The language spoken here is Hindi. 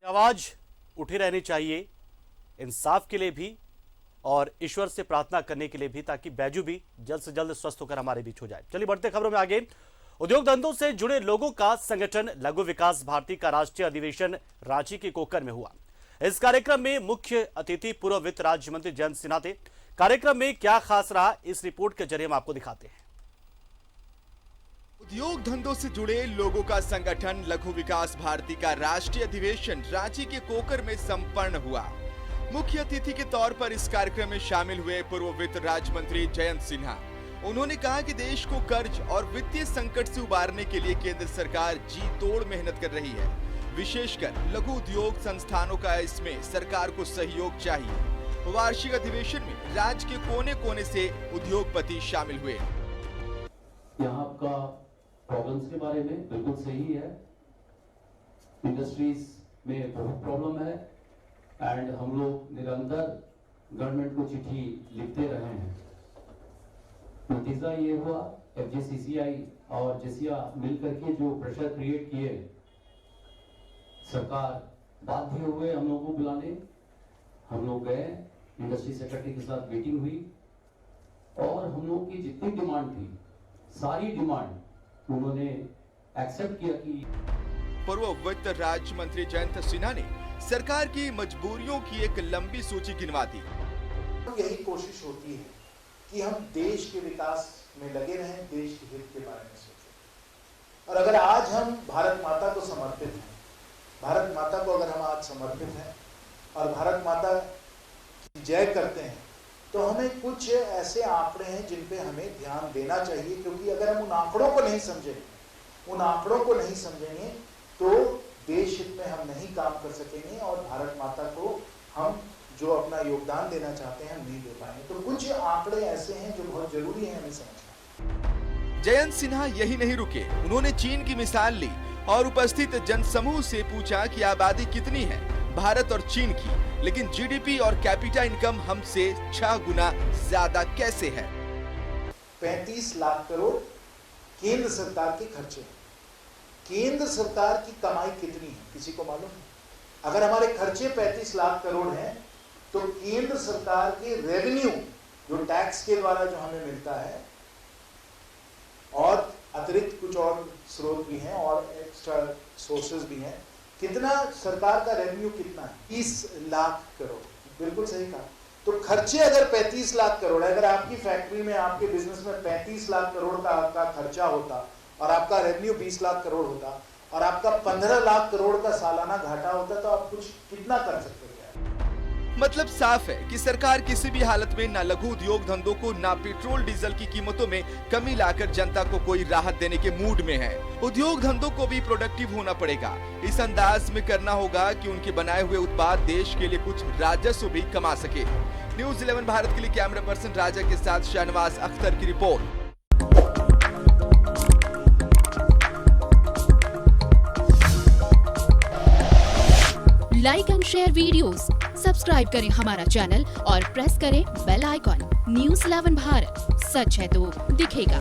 आवाज उठी रहनी चाहिए इंसाफ के लिए भी और ईश्वर से प्रार्थना करने के लिए भी, ताकि बैजू भी जल्द से जल्द स्वस्थ होकर हमारे बीच हो जाए। चलिए बढ़ते खबरों में आगे। उद्योग धंधों से जुड़े लोगों का संगठन लघु विकास भारती का राष्ट्रीय अधिवेशन रांची के कोकर में हुआ। इस कार्यक्रम में मुख्य अतिथि पूर्व वित्त राज्य मंत्री जयंत सिन्हा थे। कार्यक्रम में क्या खास रहा, इस रिपोर्ट के जरिए हम आपको दिखाते हैं। उद्योग धंधों से जुड़े लोगों का संगठन लघु विकास भारती का राष्ट्रीय अधिवेशन रांची के कोकर में संपन्न हुआ। मुख्य अतिथि के तौर पर इस कार्यक्रम में शामिल हुए पूर्व वित्त राज्य मंत्री जयंत सिन्हा। उन्होंने कहा कि देश को कर्ज और वित्तीय संकट से उबारने के लिए केंद्र सरकार जी तोड़ मेहनत कर रही है। विशेषकर लघु उद्योग संस्थानों का इसमें सरकार को सहयोग चाहिए। वार्षिक अधिवेशन में राज्य के कोने कोने से उद्योगपति शामिल हुए। यहाँ का प्रॉब्लम्स के बारे में बिल्कुल सही है। इंडस्ट्रीज में बहुत प्रॉब्लम है एंड हम लोग निरंतर गवर्नमेंट को चिट्ठी लिखते रहे हैं। नतीजा ये हुआ एफजीसीसीआई और जेसिया मिलकर के जो प्रेशर क्रिएट किए, सरकार बाध्य हुए हम लोगों को बुलाने। हम लोग गए, इंडस्ट्री सेक्रेटरी के साथ मीटिंग हुई और हम लोग की जितनी डिमांड थी सारी डिमांड उन्होंने एक्सेप्ट किया। कि पूर्व वित्त राज्य मंत्री जयंत सिन्हा ने सरकार की मजबूरियों की एक लंबी सूची गिनवा दी। यही कोशिश होती है कि हम देश के विकास में लगे रहें, देश के हित के बारे में सोचें। और अगर आज हम भारत माता को समर्पित हैं, भारत माता को अगर हम आज समर्पित हैं और भारत माता की जय करते हैं, तो हमें कुछ ऐसे आंकड़े हैं जिन पे हमें ध्यान देना चाहिए। क्योंकि अगर हम उन आंकड़ों को नहीं समझेंगे तो देश हित में हम नहीं काम कर सकेंगे और भारत माता को हम जो अपना योगदान देना चाहते हैं हम नहीं दे पाएंगे। तो कुछ आंकड़े ऐसे हैं जो बहुत जरूरी है हमें समझना। जयंत सिन्हा यही नहीं रुके, उन्होंने चीन की मिसाल ली और उपस्थित जनसमूह से पूछा कि आबादी कितनी है भारत और चीन की, लेकिन जीडीपी और कैपिटा इनकम हमसे 6 गुना ज्यादा कैसे है। 35 लाख करोड़ केंद्र सरकार के खर्चे। केंद्र सरकार की कमाई कितनी है किसी को मालूम है? अगर हमारे खर्चे 35 लाख करोड़ हैं तो केंद्र सरकार के रेवेन्यू जो टैक्स के द्वारा जो हमें मिलता है और अतिरिक्त कुछ और स्रोत भी हैं और एक्स्ट्रा सोर्सेज भी हैं, कितना सरकार का रेवेन्यू कितना है? 30 लाख करोड़। बिल्कुल सही कहा। तो खर्चे अगर 35 लाख करोड़ है, अगर आपकी फैक्ट्री में आपके बिजनेस में 35 लाख करोड़ का आपका खर्चा होता और आपका रेवेन्यू 20 लाख करोड़ होता और आपका 15 लाख करोड़ का सालाना घाटा होता, तो आप कुछ कितना कर सकते थे? मतलब साफ है कि सरकार किसी भी हालत में ना लघु उद्योग धंधों को ना पेट्रोल डीजल की कीमतों में कमी लाकर जनता को कोई राहत देने के मूड में है। उद्योग धंधों को भी प्रोडक्टिव होना पड़ेगा। इस अंदाज में करना होगा कि उनके बनाए हुए उत्पाद देश के लिए कुछ राजस्व भी कमा सके। न्यूज़ 11 भारत के लिए कैमरा पर्सन राजा के साथ शहनवाज अख्तर की report. Like and share videos, subscribe करें हमारा चैनल और प्रेस करें बेल आइकॉन। न्यूज़ 11 भारत, सच है तो दिखेगा।